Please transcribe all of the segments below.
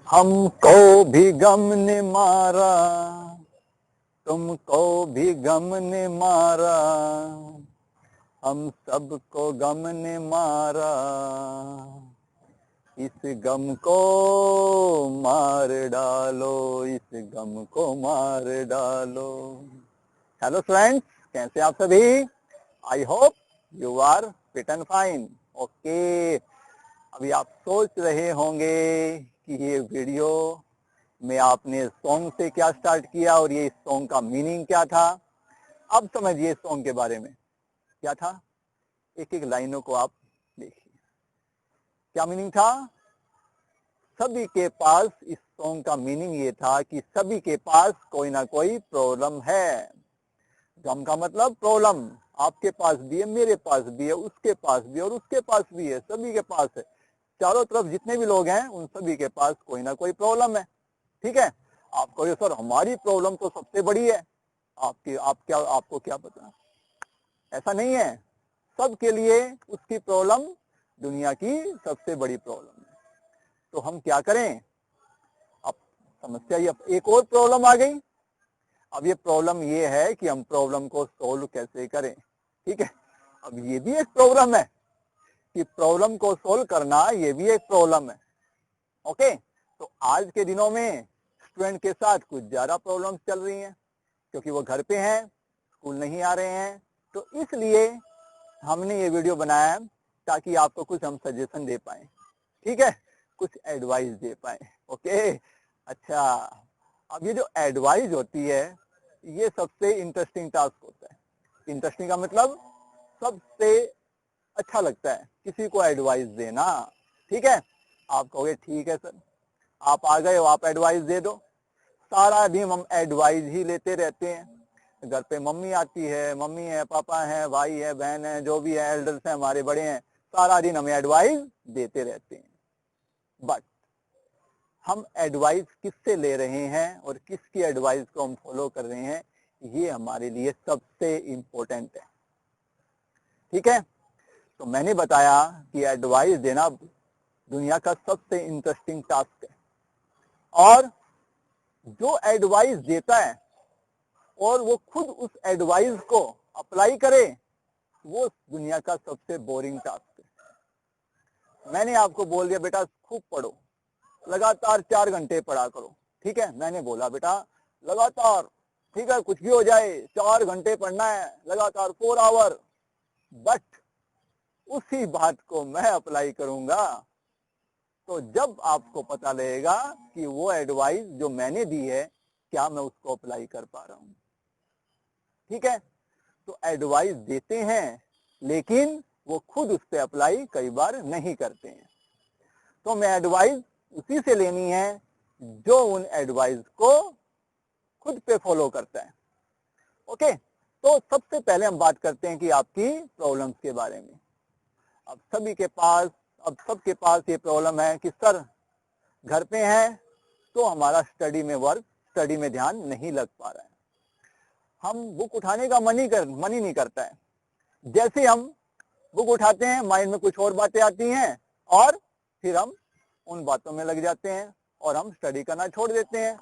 हमको भी गम ने मारा, तुमको भी गम ने मारा, हम सबको गम ने मारा, इस गम को मार डालो, इस गम को मार डालो। हेलो फ्रेंड्स, कैसे आप सभी? I hope you are fit and fine. Okay, अभी आप सोच रहे होंगे कि ये वीडियो में आपने सॉन्ग से क्या स्टार्ट किया और ये सॉन्ग का मीनिंग क्या था। अब समझिए सॉन्ग के बारे में क्या था। एक एक लाइनों को आप देखिए, क्या मीनिंग था। सभी के पास, इस सॉन्ग का मीनिंग ये था कि सभी के पास कोई ना कोई प्रॉब्लम है। गम का मतलब प्रॉब्लम, आपके पास भी है, मेरे पास भी है, उसके पास भी है और उसके पास भी है, सभी के पास है। चारों तरफ जितने भी लोग हैं उन सभी के पास कोई ना कोई प्रॉब्लम है। ठीक है, आप कहोगे सर हमारी प्रॉब्लम तो सबसे बड़ी है, आपको क्या पता। ऐसा नहीं है, सबके लिए उसकी प्रॉब्लम दुनिया की सबसे बड़ी प्रॉब्लम है। तो हम क्या करें? अब समस्या ये, एक और प्रॉब्लम आ गई। अब ये प्रॉब्लम ये है कि हम प्रॉब्लम को सोल्व कैसे करें। ठीक है, अब ये भी एक प्रॉब्लम है कि प्रॉब्लम को सोल्व करना, ये भी एक प्रॉब्लम है। ओके, तो आज के दिनों में स्टूडेंट के साथ कुछ ज्यादा प्रॉब्लम चल रही हैं क्योंकि वो घर पे हैं, स्कूल नहीं आ रहे हैं। तो इसलिए हमने ये वीडियो बनाया ताकि आपको कुछ हम सजेशन दे पाए। ठीक है, कुछ एडवाइस दे पाए। ओके, अच्छा, अब ये जो एडवाइस होती है ये सबसे इंटरेस्टिंग टास्क होता है। इंटरेस्टिंग का मतलब सबसे अच्छा लगता है किसी को एडवाइस देना। ठीक है, आप कहोगे ठीक है सर, आप आ गए हो, आप एडवाइस दे दो। सारा दिन हम एडवाइस ही लेते रहते हैं। घर पे मम्मी आती है, मम्मी है, पापा है, भाई है, बहन है, जो भी है, एल्डर्स हैं, हमारे बड़े हैं, सारा दिन हमें एडवाइस देते रहते हैं। बट हम एडवाइस किससे ले रहे हैं और किसकी एडवाइस को हम फॉलो कर रहे हैं, ये हमारे लिए सबसे इंपॉर्टेंट है। ठीक है, तो मैंने बताया कि एडवाइस देना दुनिया का सबसे इंटरेस्टिंग टास्क है। और जो एडवाइस देता है और वो खुद उस एडवाइस को अप्लाई करे, वो दुनिया का सबसे बोरिंग टास्क है। मैंने आपको बोल दिया बेटा खूब पढ़ो, लगातार 4 घंटे पढ़ा करो। ठीक है, मैंने बोला बेटा लगातार, ठीक है, कुछ भी हो जाए 4 घंटे पढ़ना है लगातार, 4 आवर। बट उसी बात को मैं अप्लाई करूंगा तो जब आपको पता लगेगा कि वो एडवाइस जो मैंने दी है क्या मैं उसको अप्लाई कर पा रहा हूं। ठीक है, तो एडवाइस देते हैं लेकिन वो खुद उस पर अप्लाई कई बार नहीं करते हैं। तो मैं एडवाइस उसी से लेनी है जो उन एडवाइस को खुद पे फॉलो करता है। ओके, तो सबसे पहले हम बात करते हैं कि आपकी प्रॉब्लम्स के बारे में। अब सबके पास ये प्रॉब्लम है कि सर घर पे हैं तो हमारा स्टडी में ध्यान नहीं लग पा रहा है। हम बुक उठाने का मन ही नहीं करता है। जैसे हम बुक उठाते हैं माइंड में कुछ और बातें आती हैं और फिर हम उन बातों में लग जाते हैं और हम स्टडी करना छोड़ देते हैं।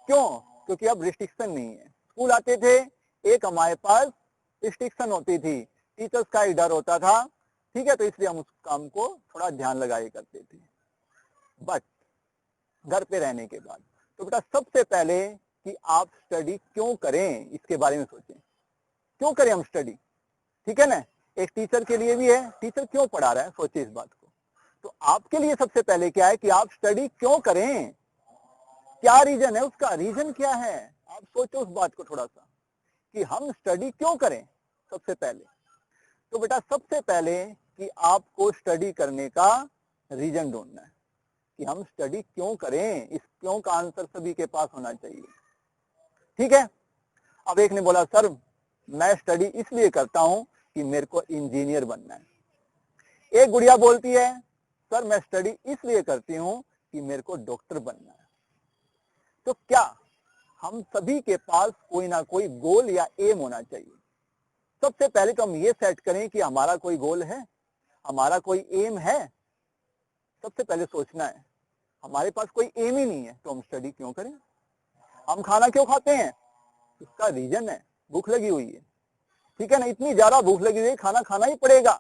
क्यों? क्योंकि अब रिस्ट्रिक्शन नहीं है। स्कूल आते थे, एक हमारे पास रिस्ट्रिक्शन होती थी, टीचर्स का ही डर होता था। ठीक है, तो इसलिए हम उस काम को थोड़ा ध्यान लगाए करते थे। बट घर पे रहने के बाद तो बेटा सबसे पहले कि आप स्टडी क्यों करें इसके बारे में सोचें। क्यों करें हम स्टडी? ठीक है ना, एक टीचर के लिए भी है, टीचर क्यों पढ़ा रहा है, सोचिए इस बात को। तो आपके लिए सबसे पहले क्या है कि आप स्टडी क्यों करें, क्या रीजन है, उसका रीजन क्या है। आप सोचो उस बात को थोड़ा सा कि हम स्टडी क्यों करें। सबसे पहले तो बेटा सबसे पहले कि आपको स्टडी करने का रीजन ढूंढना है कि हम स्टडी क्यों करें। इस क्यों का आंसर सभी के पास होना चाहिए। ठीक है, अब एक ने बोला सर मैं स्टडी इसलिए करता हूं कि मेरे को इंजीनियर बनना है। एक गुड़िया बोलती है सर मैं स्टडी इसलिए करती हूं कि मेरे को डॉक्टर बनना है। तो क्या हम सभी के पास कोई ना कोई गोल या एम होना चाहिए। सबसे पहले तो हम ये सेट करें कि हमारा कोई गोल है, हमारा कोई एम है। सबसे पहले सोचना है हमारे पास कोई एम ही नहीं है तो हम स्टडी क्यों करें? हम खाना क्यों खाते हैं? उसका रीजन है, भूख लगी हुई है, ठीक है ना, इतनी ज्यादा भूख लगी हुई है, खाना खाना ही पड़ेगा।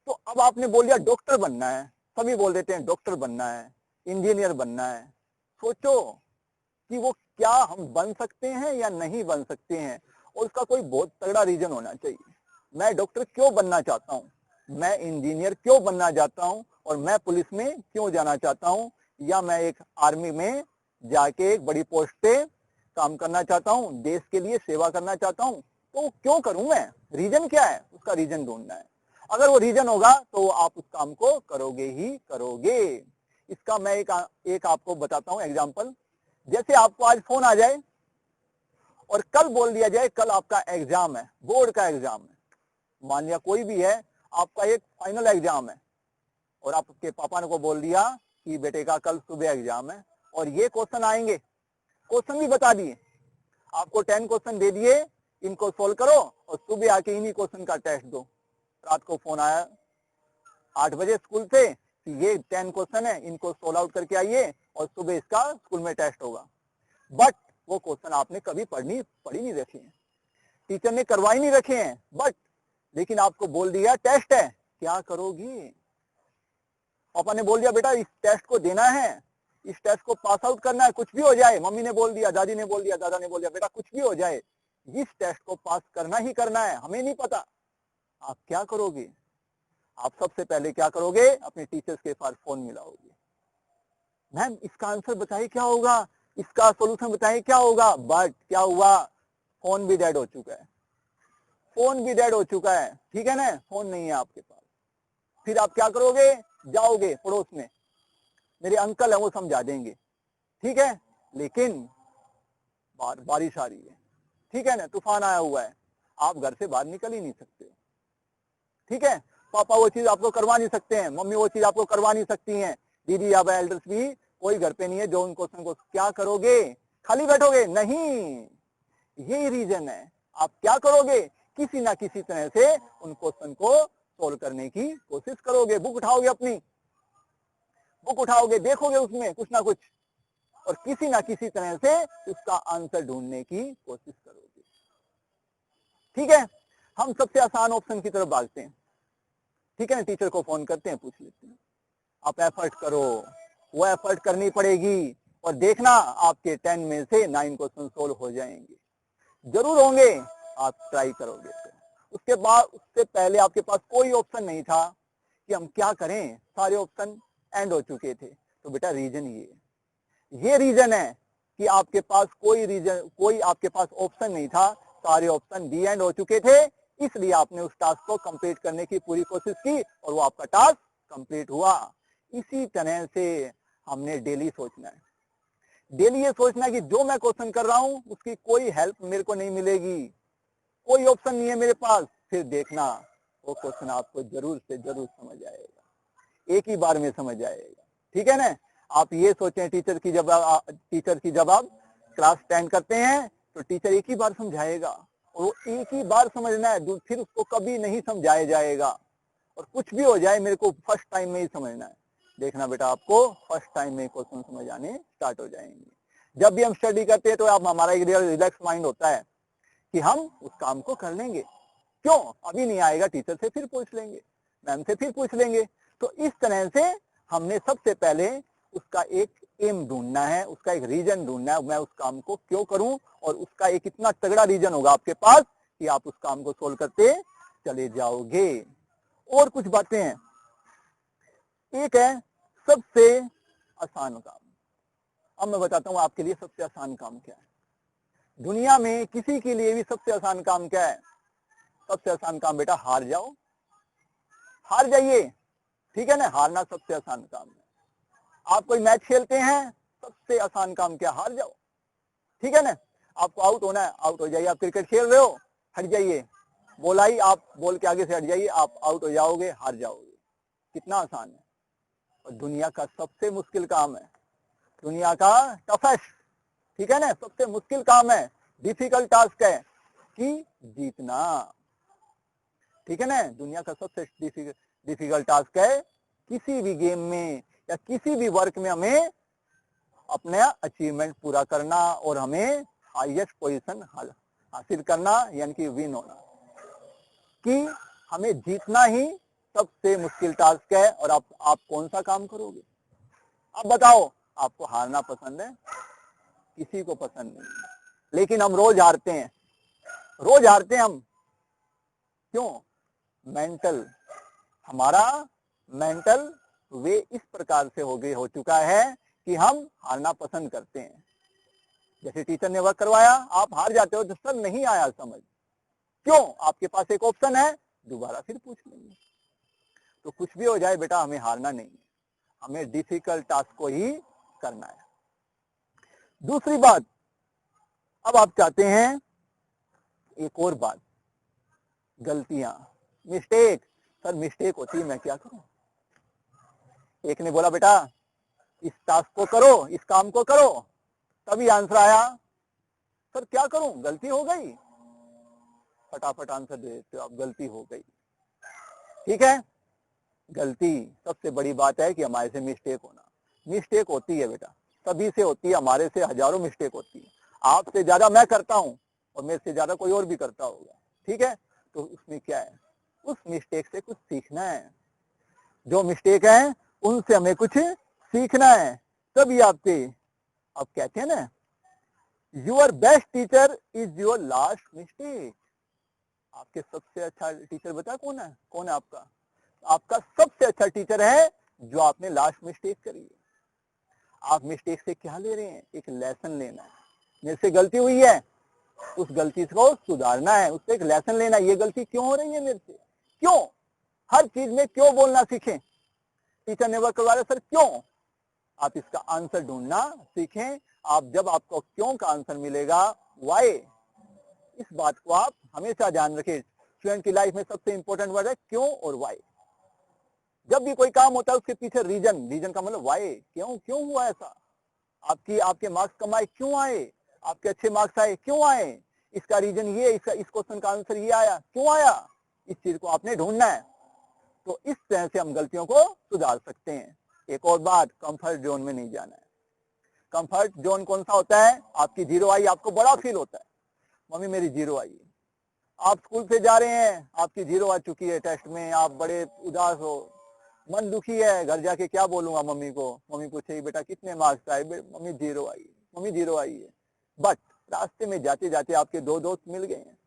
तो अब आपने बोल दिया डॉक्टर बनना है, सभी बोल देते हैं डॉक्टर बनना है, इंजीनियर बनना है। सोचो कि वो क्या हम बन सकते हैं या नहीं बन सकते हैं, और उसका कोई बहुत तगड़ा रीजन होना चाहिए। मैं डॉक्टर क्यों बनना चाहता हूँ, मैं इंजीनियर क्यों बनना चाहता हूँ, और मैं पुलिस में क्यों जाना चाहता हूँ, या मैं एक आर्मी में जाके एक बड़ी पोस्ट पे काम करना चाहता हूँ, देश के लिए सेवा करना चाहता हूँ। तो क्यों करूं मैं? रीजन क्या है? उसका रीजन ढूंढना है। अगर वो रीजन होगा तो आप उस काम को करोगे ही करोगे। इसका मैं एक आपको बताता हूं एग्जांपल। जैसे आपको आज फोन आ जाए और कल बोल दिया जाए कल आपका एग्जाम है, बोर्ड का एग्जाम है। मान लिया कोई भी है, आपका एक फाइनल एग्जाम है और आपके पापा ने को बोल दिया कि बेटे का कल सुबह एग्जाम है और ये क्वेश्चन आएंगे, क्वेश्चन भी बता दिए, आपको 10 क्वेश्चन दे दिए, इनको सोल्व करो और सुबह आके इन्हीं क्वेश्चन का टेस्ट दो। रात को फोन आया 8 बजे स्कूल से, ये 10 क्वेश्चन है, इनको सोल्व आउट करके आइए और सुबह इसका स्कूल में टेस्ट होगा। बट वो क्वेश्चन आपने कभी पढ़ी नहीं रखे हैं, टीचर ने करवाई नहीं रखे हैं, बट लेकिन आपको बोल दिया टेस्ट है, क्या करोगी? पापा ने बोल दिया बेटा इस टेस्ट को देना है, इस टेस्ट को पास आउट करना है, कुछ भी हो जाए, मम्मी ने बोल दिया, दादी ने बोल दिया, दादा ने बोल दिया, बेटा कुछ भी हो जाए इस टेस्ट को पास करना ही करना है, हमें नहीं पता। आप क्या करोगे? आप सबसे पहले क्या करोगे? अपने टीचर्स के पास फोन मिलाओगे, मैम इसका आंसर बताइए क्या होगा, इसका सोल्यूशन बताइए क्या होगा। बट क्या हुआ? फोन भी डेड हो चुका है, फोन भी डेड हो चुका है, ठीक है ना, फोन नहीं है आपके पास। फिर आप क्या करोगे? जाओगे पड़ोस में, मेरे अंकल है वो समझा देंगे, ठीक है, लेकिन बारिश आ रही है, ठीक है ना, तूफान आया हुआ है, आप घर से बाहर निकल ही नहीं सकते, ठीक है। पापा वो चीज आपको करवा नहीं सकते हैं, मम्मी वो चीज आपको करवा नहीं सकती हैं, दीदी या एल्डर्स भी कोई घर पे नहीं है जो उन क्वेश्चन को, क्या करोगे? खाली बैठोगे? नहीं, यही रीजन है। आप क्या करोगे? किसी ना किसी तरह से उन क्वेश्चन को सोल्व करने की कोशिश करोगे, बुक उठाओगे, अपनी बुक उठाओगे, देखोगे उसमें कुछ ना कुछ और किसी ना किसी तरह से उसका आंसर ढूंढने की कोशिश करोगे, ठीक है। हम सबसे आसान ऑप्शन की तरफ भागते हैं, ठीक है ना, टीचर को फोन करते हैं, पूछ लेते हैं, आप एफर्ट करो, वो एफर्ट करनी पड़ेगी और देखना आपके 10 में से 9 क्वेश्चन सोल्व हो जाएंगे, जरूर होंगे, आप ट्राई करोगे तो। उसके बाद उससे पहले आपके पास कोई ऑप्शन नहीं था कि हम क्या करें, सारे ऑप्शन एंड हो चुके थे। तो बेटा रीजन ये रीजन है कि आपके पास कोई आपके पास ऑप्शन नहीं था, सारे ऑप्शन दी एंड हो चुके थे, इसलिए आपने उस टास्क को कंप्लीट करने की पूरी कोशिश की और वो आपका टास्क कंप्लीट हुआ। इसी तरह से हमने डेली सोचना है, डेली ये सोचना है कि जो मैं क्वेश्चन कर रहा हूं उसकी कोई हेल्प मेरे को नहीं मिलेगी, कोई ऑप्शन नहीं है मेरे पास, फिर देखना वो क्वेश्चन आपको जरूर से जरूर समझ आएगा, एक ही बार में समझ आएगा, ठीक है ना। आप ये सोचें टीचर की जब आप क्लास 10 करते हैं तो टीचर एक ही बार समझाएगा और वो एक ही बार समझना है, फिर उसको कभी नहीं समझाया जाएगा और कुछ भी हो जाए मेरे को फर्स्ट टाइम में ही समझना है। देखना बेटा आपको फर्स्ट टाइम में क्वेश्चन समझ आने स्टार्ट हो जाएंगे। जब भी हम स्टडी करते हैं तो आप हमारा एक रिलैक्स माइंड होता है कि हम उस काम को कर लेंगे, क्यों अभी नहीं आएगा टीचर से फिर पूछ लेंगे, मैम से फिर पूछ लेंगे। तो इस तरह से हमने सबसे पहले उसका एक एम ढूंढना है, उसका एक रीजन ढूंढना है, मैं उस काम को क्यों करूं, और उसका एक इतना तगड़ा रीजन होगा आपके पास कि आप उस काम को सोल्व करते चले जाओगे। और कुछ बातें हैं, एक है सबसे आसान काम। अब मैं बताता हूं आपके लिए सबसे आसान काम क्या है, दुनिया में किसी के लिए भी सबसे आसान काम क्या है? सबसे आसान काम बेटा हार जाओ, हार जाइए, ठीक है ना, हारना सबसे आसान काम है। आप कोई मैच खेलते हैं, सबसे आसान काम क्या? हार जाओ, ठीक है ना। आपको आउट होना है, आउट हो जाइए। आप क्रिकेट खेल रहे हो, हट जाइए, बॉल आई, आप बॉल के आगे से हट जाइए, आप आउट हो जाओगे, हार जाओगे, कितना आसान है। और दुनिया का सबसे मुश्किल काम है, दुनिया का टफेस्ट, ठीक है ना, सबसे मुश्किल काम है, डिफिकल्ट टास्क है कि जीतना, ठीक है ना। दुनिया का सबसे डिफिकल्ट टास्क है किसी भी गेम में या किसी भी वर्क में हमें अपना अचीवमेंट पूरा करना और हमें हाईएस्ट पोजीशन हासिल करना, यानी कि विन होना, कि हमें जीतना ही सबसे मुश्किल टास्क है। और आप कौन सा काम करोगे? अब बताओ, आपको हारना पसंद है? किसी को पसंद नहीं है, लेकिन हम रोज हारते हैं, रोज हारते हैं हम। क्यों? मेंटल, हमारा मेंटल वे इस प्रकार से हो चुका है कि हम हारना पसंद करते हैं। जैसे टीचर ने वर्क करवाया, आप हार जाते हो, तो सर नहीं आया समझ। क्यों? आपके पास एक ऑप्शन है, दोबारा फिर पूछ लेंगे। तो कुछ भी हो जाए बेटा, हमें हारना नहीं है, हमें डिफिकल्ट टास्क को ही करना है। दूसरी बात, अब आप चाहते हैं एक और बात, गलतियां, मिस्टेक। सर मिस्टेक होती है, मैं क्या करूं? एक ने बोला बेटा इस टास्क को करो, इस काम को करो, तभी आंसर आया, सर क्या करूं, गलती हो गई। फटाफट आंसर दे देते हो आप, गलती हो गई। ठीक है, गलती सबसे बड़ी बात है कि हमारे से मिस्टेक होना। मिस्टेक होती है बेटा, सभी से होती है, हमारे से हजारों मिस्टेक होती है। आपसे ज्यादा मैं करता हूं और मेरे से ज्यादा कोई और भी करता होगा। ठीक है, तो उसमें क्या है, उस मिस्टेक से कुछ सीखना है। जो मिस्टेक है उनसे हमें कुछ सीखना है, तभी आपके, अब कहते हैं ना, your best teacher is your last mistake. आपके सबसे अच्छा टीचर बता कौन है? कौन है आपका? आपका सबसे अच्छा टीचर है जो आपने लास्ट मिस्टेक करी है। आप मिस्टेक से क्या ले रहे हैं? एक लेसन लेना है। मेरे से गलती हुई है, उस गलती को सुधारना है, उससे एक लेसन लेना है। ये गलती क्यों हो रही है मेरे से? क्यों? हर चीज में क्यों बोलना सीखें। टीचर ने वर्क करवा रहे, सर क्यों? आप इसका आंसर ढूंढना सीखें। आप जब आपको क्यों का आंसर मिलेगा, वाई, इस बात को आप हमेशा ध्यान रखें। स्टूडेंट की लाइफ में सबसे इंपॉर्टेंट वर्ड है क्यों और वाई। जब भी कोई काम होता है उसके पीछे रीजन, रीजन का मतलब वाई, क्यों, क्यों हुआ ऐसा, आपके मार्क्स कम आए क्यों आए, आपके अच्छे मार्क्स आए क्यों आए, इसका रीजन ये, इसका इस क्वेश्चन का आंसर ये आया क्यों आया, इस चीज को आपने ढूंढना है। तो इस तरह से हम गलतियों को सुधार सकते हैं। एक और बात, कंफर्ट जोन में नहीं जाना है। कंफर्ट जोन कौन सा होता है? आपकी जीरो आई, आपको बड़ा फील होता है, मम्मी मेरी जीरो आई। आप स्कूल से जा रहे हैं, आपकी जीरो आ चुकी है टेस्ट में, आप बड़े उदास हो, मन दुखी है, घर जाके क्या बोलूंगा मम्मी को, मम्मी पूछेगी बेटा कितने मार्क्स आए, मम्मी जीरो आई, मम्मी जीरो आई है। बट रास्ते में जाते जाते आपके दो दोस्त मिल गए हैं,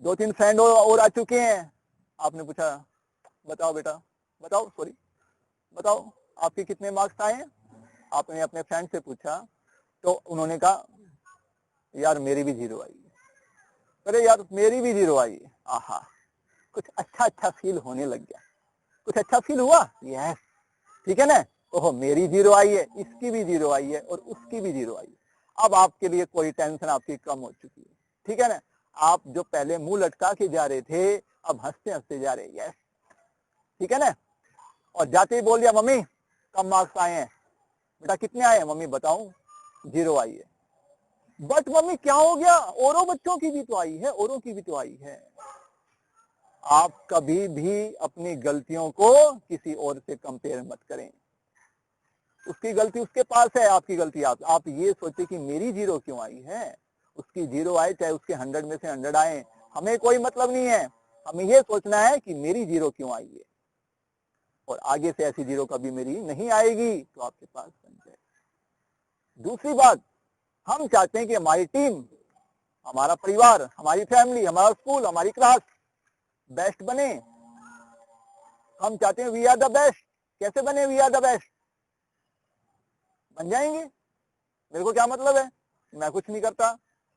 दो तीन फ्रेंड और आ चुके हैं। आपने पूछा बताओ बेटा, बताओ, सॉरी बताओ आपके कितने मार्क्स आए हैं। आपने अपने फ्रेंड से पूछा, तो उन्होंने कहा यार मेरी भी जीरो आई है। अरे यार मेरी भी जीरो आई है। आहा, कुछ अच्छा अच्छा फील होने लग गया, कुछ अच्छा फील हुआ, यस, ठीक है ना। ओहो मेरी जीरो आई है, इसकी भी जीरो आई है और उसकी भी जीरो आई है। अब आपके लिए कोई टेंशन आपकी कम हो चुकी है, ठीक है ना। आप जो पहले मुंह लटका के जा रहे थे, अब हंसते हंसते जा रहे हैं, यस, ठीक है ना। और जाते ही बोल दिया मम्मी कम मार्क्स आए हैं। बेटा कितने आए हैं? मम्मी बताऊं, जीरो आई है। बट मम्मी क्या हो गया, औरों बच्चों की भी तो आई है, औरों की भी तो आई है। आप कभी भी अपनी गलतियों को किसी और से कंपेयर मत करें। उसकी गलती उसके पास है, आपकी गलती आप ये सोचे कि मेरी जीरो क्यों आई है, उसकी जीरो आए चाहे उसके 100 में से 100 आए, हमें कोई मतलब नहीं है। हमें ये सोचना है कि मेरी जीरो क्यों आई है और आगे से ऐसी जीरो कभी मेरी नहीं आएगी, तो आपके पास बन जाए। दूसरी बात, हम चाहते हैं कि हमारी टीम, हमारा परिवार, हमारी फैमिली, हमारा स्कूल, हमारी क्लास बेस्ट बने। हम चाहते हैं वी आर द बेस्ट। कैसे बने वी आर द बेस्ट? बन जाएंगे। मेरे को क्या मतलब है, मैं कुछ नहीं करता,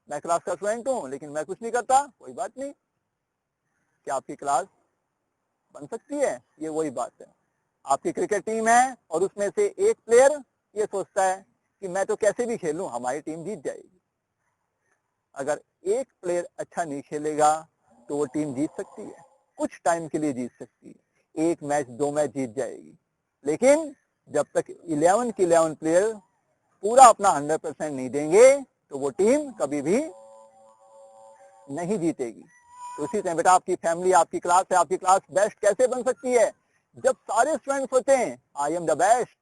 मैं क्लास का स्टूडेंट हूं लेकिन मैं कुछ नहीं करता, कोई बात नहीं। क्या आपकी क्लास बन सकती है? ये वही बात है। आपकी क्रिकेट टीम है और उसमें से एक प्लेयर ये सोचता है कि मैं तो कैसे भी खेलूं हमारी टीम जीत जाएगी। अगर एक प्लेयर अच्छा नहीं खेलेगा तो वो टीम जीत सकती है, कुछ टाइम के लिए जीत सकती है, एक मैच 2 मैच जीत जाएगी, लेकिन जब तक 11 के 11 प्लेयर पूरा अपना 100% नहीं देंगे तो वो टीम कभी भी नहीं जीतेगी। तो इसी तरह बेटा आपकी फैमिली, आपकी क्लास है, आपकी क्लास बेस्ट कैसे बन सकती है? जब सारे स्टूडेंट सोचें आई एम द बेस्ट,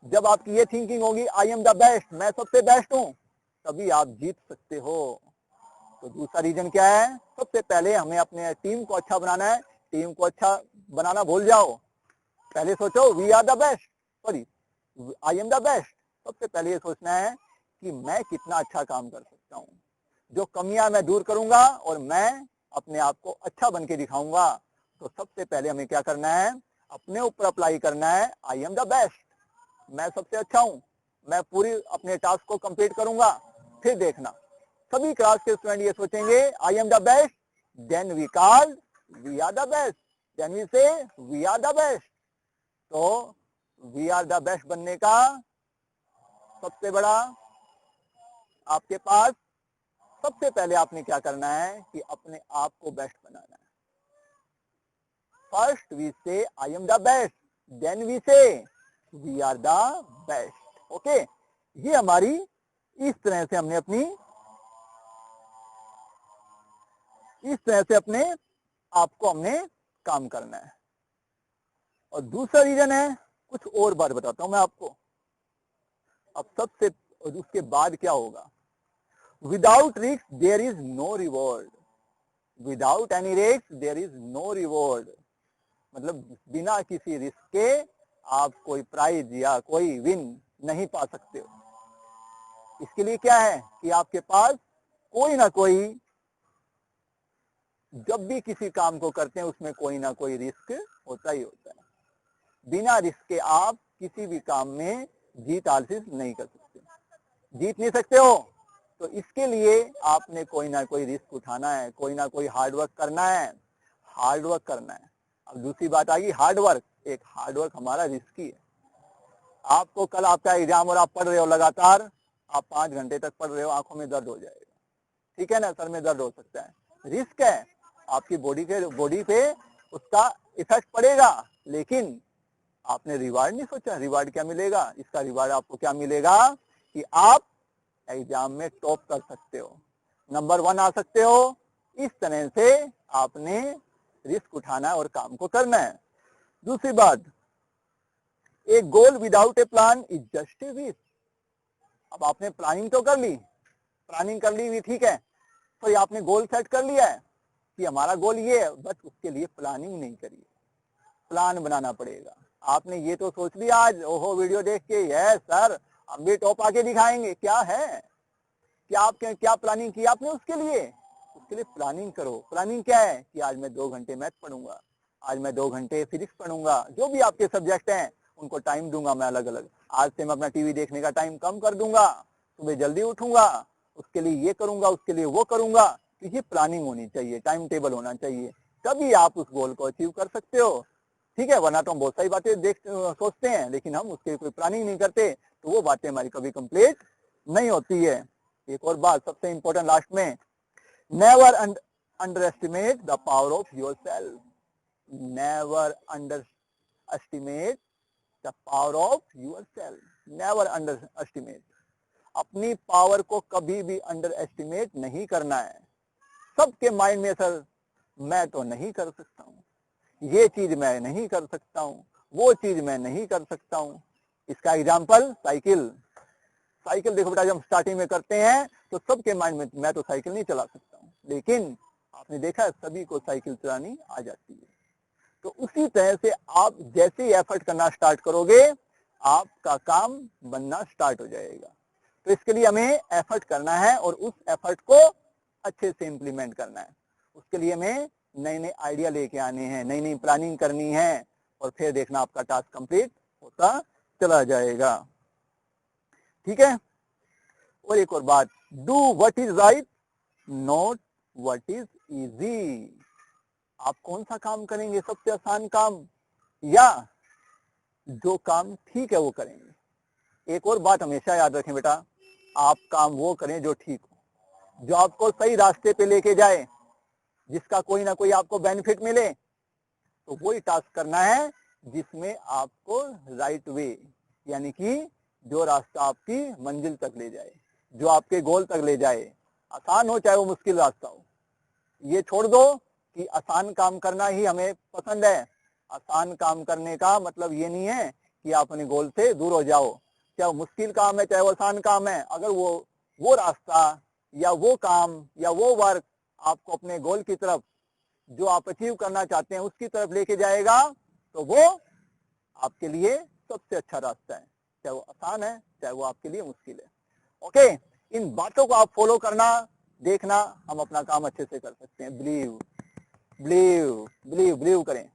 जब आपकी ये थिंकिंग होगी आई एम द बेस्ट, मैं सबसे बेस्ट हूं, तभी आप जीत सकते हो। तो दूसरा रीजन क्या है, सबसे पहले हमें अपने टीम को अच्छा बनाना है। टीम को अच्छा बनाना भूल जाओ, पहले सोचो we are the best, sorry I am the best. सबसे पहले ये सोचना है कि मैं कितना अच्छा काम कर सकता हूँ, जो कमियां मैं दूर करूंगा और मैं अपने आप को अच्छा बन के दिखाऊंगा। तो सबसे पहले हमें क्या करना है, अपने ऊपर अप्लाई करना है आई एम द बेस्ट, मैं सबसे अच्छा हूं, मैं पूरी अपने टास्क को कंप्लीट करूंगा। फिर देखना सभी क्लास के स्टूडेंट ये सोचेंगे I am the best, then we call we are the best, then we say we are the best. तो वी आर द बेस्ट बनने का सबसे बड़ा आपके पास, सबसे पहले आपने क्या करना है कि अपने आप को बेस्ट बनाना है। First we say I am the best, then we say we are the best. Okay, ये हमारी इस तरह से हमने अपने आप को हमने काम करना है। और दूसरा रीजन है, कुछ और बात बताता हूं मैं आपको। अब सबसे उसके बाद क्या होगा, without risk there is no reward, without any risk there is no reward, मतलब बिना किसी रिस्क के आप कोई प्राइज या कोई विन नहीं पा सकते हो। इसके लिए क्या है कि आपके पास कोई ना कोई, जब भी किसी काम को करते हैं उसमें कोई ना कोई रिस्क होता ही होता है। बिना रिस्क के आप किसी भी काम में जीत हासिल नहीं कर सकते, जीत नहीं सकते हो। तो इसके लिए आपने कोई ना कोई रिस्क उठाना है, कोई ना कोई हार्डवर्क करना है, हार्डवर्क करना है। अब दूसरी बात आ गई हार्डवर्क, एक हार्डवर्क हमारा रिस्की है। आपको कल आपका एग्जाम और आप पढ़ रहे हो लगातार, आप 5 घंटे तक पढ़ रहे हो, आंखों में दर्द हो जाएगा, ठीक है ना, सर में दर्द हो सकता है, रिस्क है, आपकी बॉडी पे उसका इफेक्ट पड़ेगा। लेकिन आपने रिवार्ड नहीं सोचा, रिवार्ड क्या मिलेगा, इसका रिवार्ड आपको क्या मिलेगा कि आप एग्जाम में टॉप कर सकते हो, नंबर 1 आ सकते हो। इस तरह से आपने रिस्क उठाना है और काम को करना है। दूसरी बात, a goal without a plan is just a wish. अब आपने प्लानिंग तो कर ली, प्लानिंग कर ली भी ठीक है, तो आपने गोल सेट कर लिया है कि हमारा गोल ये है, बस उसके लिए प्लानिंग नहीं करिए, प्लान बनाना पड़ेगा। आपने ये तो सोच लिया आज ओहो वीडियो देख के, यस सर हम भी टॉप आके दिखाएंगे, क्या है, क्या प्लानिंग की आपने उसके लिए प्लानिंग करो। प्लानिंग क्या है कि आज मैं 2 घंटे मैथ पढ़ूंगा, आज मैं 2 घंटे फिजिक्स पढ़ूंगा, जो भी आपके सब्जेक्ट हैं उनको टाइम दूंगा मैं अलग अलग। आज से मैं अपना टीवी देखने का टाइम कम कर दूंगा, सुबह जल्दी उठूंगा, उसके लिए ये करूंगा, उसके लिए वो करूंगा। तो ये प्लानिंग होनी चाहिए, टाइम टेबल होना चाहिए, तभी आप उस गोल को अचीव कर सकते हो, ठीक है। वरना तो हम बहुत सारी बातें सोचते हैं लेकिन हम उसके कोई प्लानिंग नहीं करते, तो वो बातें हमारी कभी कंप्लीट नहीं होती है। एक और बात सबसे इंपॉर्टेंट लास्ट में, never under estimate the power of your self, never under estimate the power of your self, never under estimate, अपनी पावर को कभी भी अंडर एस्टिमेट नहीं करना है। सबके माइंड में सर मैं तो नहीं कर सकता हूँ, ये चीज मैं नहीं कर सकता हूँ, वो चीज मैं नहीं कर सकता हूँ। इसका एग्जाम्पल साइकिल, साइकिल देखो बेटा, जब स्टार्टिंग में करते हैं तो सबके माइंड में मैं तो साइकिल नहीं चला सकता हूँ, लेकिन आपने देखा सभी को साइकिल चलानी आ जाती है। तो उसी तरह से आप जैसे ही एफर्ट करना स्टार्ट करोगे आपका काम बनना स्टार्ट हो जाएगा। तो इसके लिए हमें एफर्ट करना है और उस एफर्ट को अच्छे से इंप्लीमेंट करना है। उसके लिए हमें नए नए आइडिया लेके आने हैं, नई नई प्लानिंग करनी है, और फिर देखना आपका टास्क कंप्लीट होता चला जाएगा, ठीक है। और एक और बात, do what is right not what is easy. आप कौन सा काम करेंगे, सबसे आसान काम या जो काम ठीक है वो करेंगे। एक और बात हमेशा याद रखें बेटा, आप काम वो करें जो ठीक हो, जो आपको सही रास्ते पे लेके जाए, जिसका कोई ना कोई आपको बेनिफिट मिले। तो वही टास्क करना है जिसमें आपको राइट वे, यानी कि जो रास्ता आपकी मंजिल तक ले जाए, जो आपके गोल तक ले जाए, आसान हो चाहे वो मुश्किल रास्ता हो। ये छोड़ दो कि आसान काम करना ही हमें पसंद है। आसान काम करने का मतलब ये नहीं है कि आप अपने गोल से दूर हो जाओ। चाहे वो मुश्किल काम है, चाहे वो आसान काम है, अगर वो रास्ता या वो काम या वो वर्क आपको अपने गोल की तरफ, जो आप अचीव करना चाहते हैं, उसकी तरफ लेके जाएगा, तो वो आपके लिए सबसे अच्छा रास्ता है। चाहे वो आसान है, चाहे वो आपके लिए मुश्किल है। ओके, इन बातों को आप फॉलो करना, देखना, हम अपना काम अच्छे से कर सकते हैं। बिलीव बिलीव बिलीव बिलीव करें,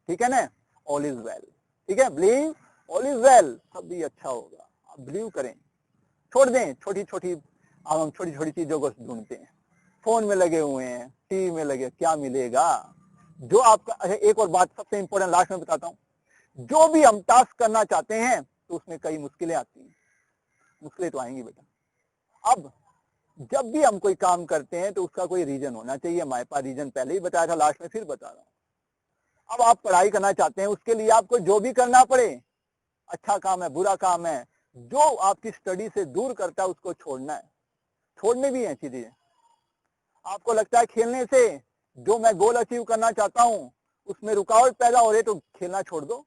ठीक है ना। ऑल इज वेल, ठीक है, बिलीव ऑल इज वेल, सब भी अच्छा होगा। आप बिलीव करें, छोड़ दें छोटी छोटी, अब हम छोटी छोटी चीजों को ढूंढते हैं, फोन में लगे हुए हैं, टीवी में लगे, क्या मिलेगा। जो आपका, अच्छा एक और बात सबसे इंपॉर्टेंट लास्ट में बताता हूं, जो भी हम टास्क करना चाहते हैं तो उसमें कई मुश्किलें आती हैं, मुश्किलें तो आएंगी बेटा। अब जब भी हम कोई काम करते हैं तो उसका कोई रीजन होना चाहिए। हमारे पास रीजन पहले ही बताया था, लास्ट में फिर बता रहा हूं। अब आप पढ़ाई करना चाहते हैं, उसके लिए आपको जो भी करना पड़े, अच्छा काम है, बुरा काम है, जो आपकी स्टडी से दूर करता है उसको छोड़ना है। छोड़ने भी है चीजें। आपको लगता है खेलने से जो मैं गोल अचीव करना चाहता हूं उसमें रुकावट पैदा हो रही है, तो खेलना छोड़ दो।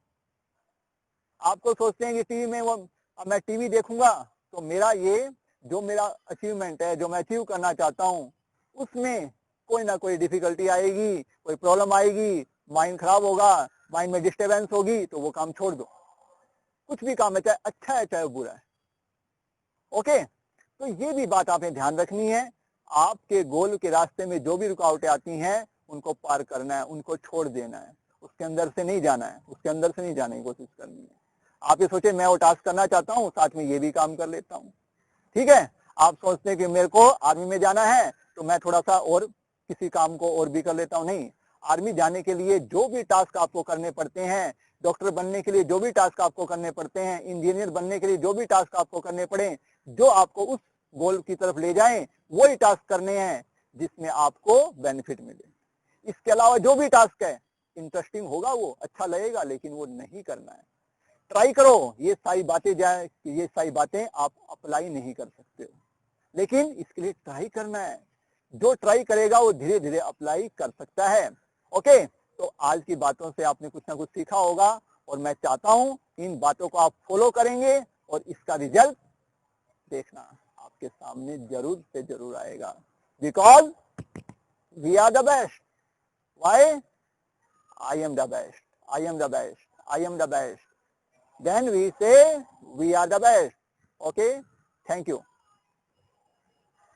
आपको सोचते हैं कि टीवी में वो, अब मैं टीवी देखूंगा तो मेरा ये जो मेरा अचीवमेंट है, जो मैं अचीव करना चाहता हूं, उसमें कोई ना कोई डिफिकल्टी आएगी, कोई प्रॉब्लम आएगी, माइंड खराब होगा, माइंड में डिस्टर्बेंस होगी, तो वो काम छोड़ दो। कुछ भी काम है, चाहे अच्छा है चाहे बुरा है। ओके, तो ये भी बात आपने ध्यान रखनी है। आपके गोल के रास्ते में जो भी रुकावटें आती हैं उनको पार करना है, उनको छोड़ देना है, उसके अंदर से नहीं जाना है, उसके अंदर से नहीं जाने की कोशिश करनी है। आप ये सोचे मैं वो टास्क करना चाहता हूँ, साथ में ये भी काम कर लेता हूँ, ठीक है। आप सोचते हैं कि मेरे को आर्मी में जाना है तो मैं थोड़ा सा और किसी काम को और भी कर लेता हूँ। नहीं, आर्मी जाने के लिए जो भी टास्क आपको करने पड़ते हैं, डॉक्टर बनने के लिए जो भी टास्क आपको करने पड़ते हैं, इंजीनियर बनने के लिए जो भी टास्क आपको करने पड़े, जो आपको उस गोल की तरफ ले जाएं, वही टास्क करने हैं जिसमें आपको बेनिफिट मिले। इसके अलावा जो भी टास्क है इंटरेस्टिंग होगा, वो अच्छा लगेगा, लेकिन वो नहीं करना है। ट्राई करो, ये सारी बातें जाए, ये सारी बातें आप अप्लाई नहीं कर सकते हो, लेकिन इसके लिए ट्राई करना है। जो ट्राई करेगा वो धीरे धीरे अप्लाई कर सकता है। ओके, तो आज की बातों से आपने कुछ ना कुछ सीखा होगा, और मैं चाहता हूं इन बातों को आप फॉलो करेंगे और इसका रिजल्ट देखना आपके सामने जरूर से जरूर आएगा। Because we are the best. Why? I am the best, I am the best, I am the best. Then we say we are the best. Okay, thank you.